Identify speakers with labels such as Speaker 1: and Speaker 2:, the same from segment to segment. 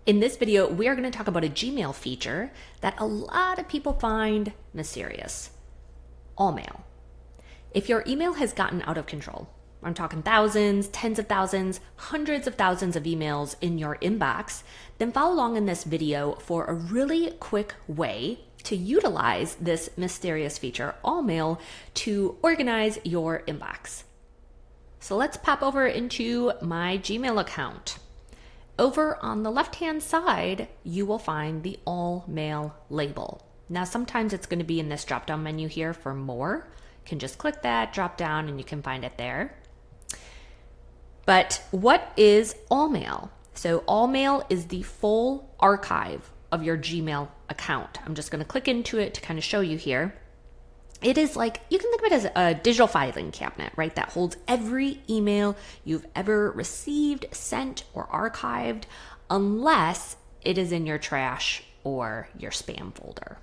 Speaker 1: In this video, we are going to talk about a Gmail feature that a lot of people find mysterious. All mail. If your email has gotten out of control, I'm talking thousands, tens of thousands, hundreds of thousands of emails in your inbox, then follow along in this video for a really quick way to utilize this mysterious feature, All Mail, to organize your inbox. So let's pop over into my Gmail account. Over on the left-hand side, you will find the All Mail label. Now, sometimes it's going to be in this drop-down menu here for more. You can just click that, drop down, and you can find it there. But what is All Mail? So All Mail is the full archive of your Gmail account. I'm just going to click into it to kind of show you here. It is like, you can think of it as a digital filing cabinet, right? That holds every email you've ever received, sent, or archived, unless it is in your trash or your spam folder.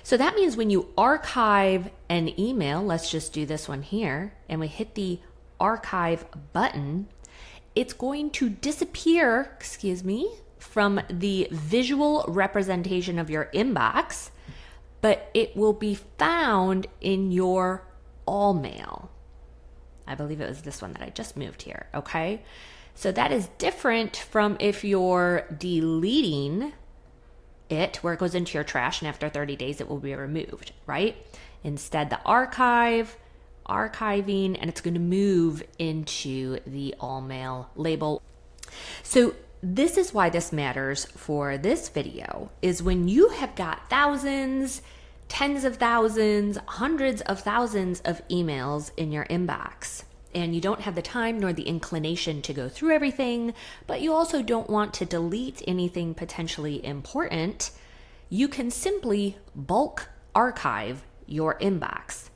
Speaker 1: So that means when you archive an email, let's just do this one here, and we hit the archive button, it's going to disappear, from the visual representation of your inbox, but it will be found in your All Mail. I believe it was this one that I just moved here, okay? So that is different from if you're deleting it, where it goes into your trash, and after 30 days it will be removed, right? Instead, the archiving, and it's going to move into the All Mail label. So this is why this matters for this video, is when you have got thousands, tens of thousands, hundreds of thousands of emails in your inbox, and you don't have the time nor the inclination to go through everything, but you also don't want to delete anything potentially important, you can simply bulk archive your inbox.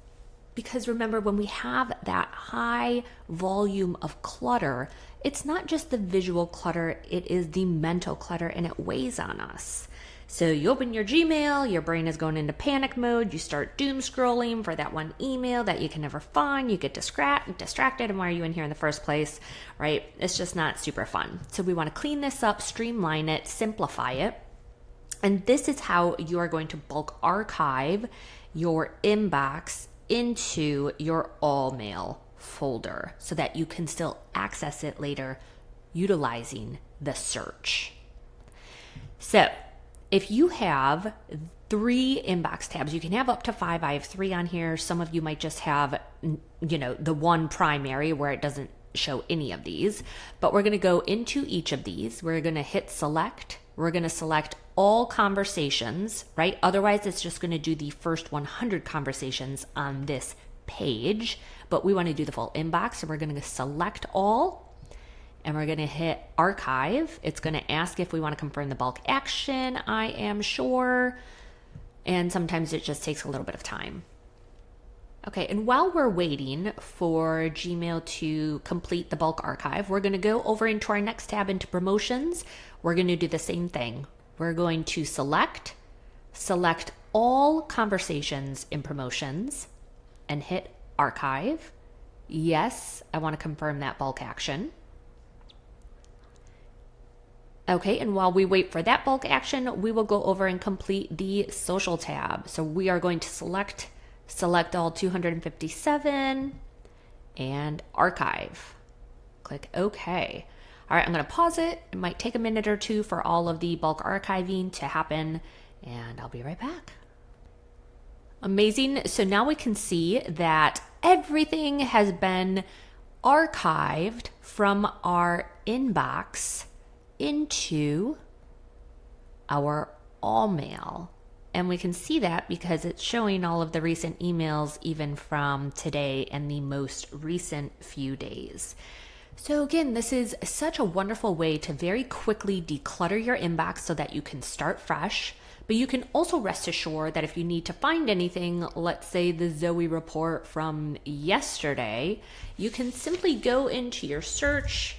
Speaker 1: Because remember, when we have that high volume of clutter, it's not just the visual clutter, it is the mental clutter, and it weighs on us. So you open your Gmail, your brain is going into panic mode, you start doom scrolling for that one email that you can never find, you get distracted, and why are you in here in the first place, right? It's just not super fun. So we want to clean this up, streamline it, simplify it. And this is how you are going to bulk archive your inbox into your All Mail folder so that you can still access it later utilizing the search. So if you have 3 inbox tabs, you can have up to 5. I have 3 on here. Some of you might just have, the one primary where it doesn't show any of these, but we're going to go into each of these. We're going to hit select. We're going to select all conversations, right? Otherwise, it's just going to do the first 100 conversations on this page, but we want to do the full inbox. So we're going to select all, and we're going to hit archive. It's going to ask if we want to confirm the bulk action. I am sure. And sometimes it just takes a little bit of time. Okay, and while we're waiting for Gmail to complete the bulk archive, we're going to go over into our next tab into promotions. We're going to do the same thing. We're going to select all conversations in promotions and hit archive. Yes, I want to confirm that bulk action. Okay, and while we wait for that bulk action, we will go over and complete the social tab. So we are going to select all 257 and archive. Click OK. All right, I'm going to pause it. It might take a minute or two for all of the bulk archiving to happen, and I'll be right back. Amazing. So now we can see that everything has been archived from our inbox into our All Mail. And we can see that because it's showing all of the recent emails, even from today and the most recent few days. So again, this is such a wonderful way to very quickly declutter your inbox so that you can start fresh. But you can also rest assured that if you need to find anything, let's say the Zoe report from yesterday, you can simply go into your search,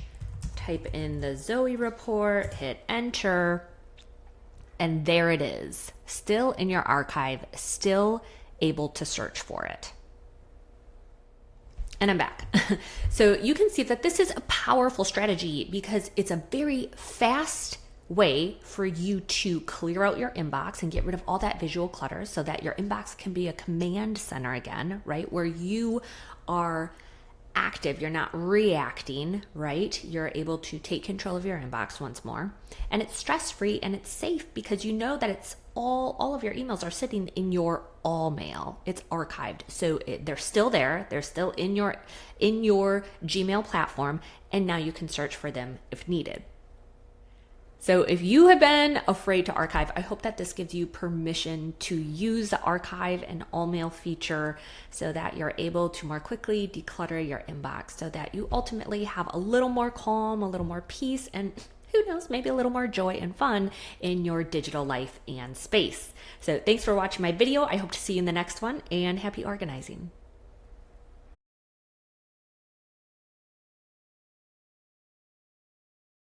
Speaker 1: type in the Zoe report, hit enter, and there it is, still in your archive, still able to search for it. And I'm back. So you can see that this is a powerful strategy because it's a very fast way for you to clear out your inbox and get rid of all that visual clutter so that your inbox can be a command center again, right? Where you are active, you're not reacting, right? You're able to take control of your inbox once more. And it's stress-free and it's safe because you know that it's all of your emails are sitting in your all mail. It's archived. So they're still there. They're still in your Gmail platform, and now you can search for them if needed. So if you have been afraid to archive, I hope that this gives you permission to use the archive and all mail feature so that you're able to more quickly declutter your inbox so that you ultimately have a little more calm, a little more peace, and who knows, maybe a little more joy and fun in your digital life and space. So thanks for watching my video. I hope to see you in the next one, and happy organizing.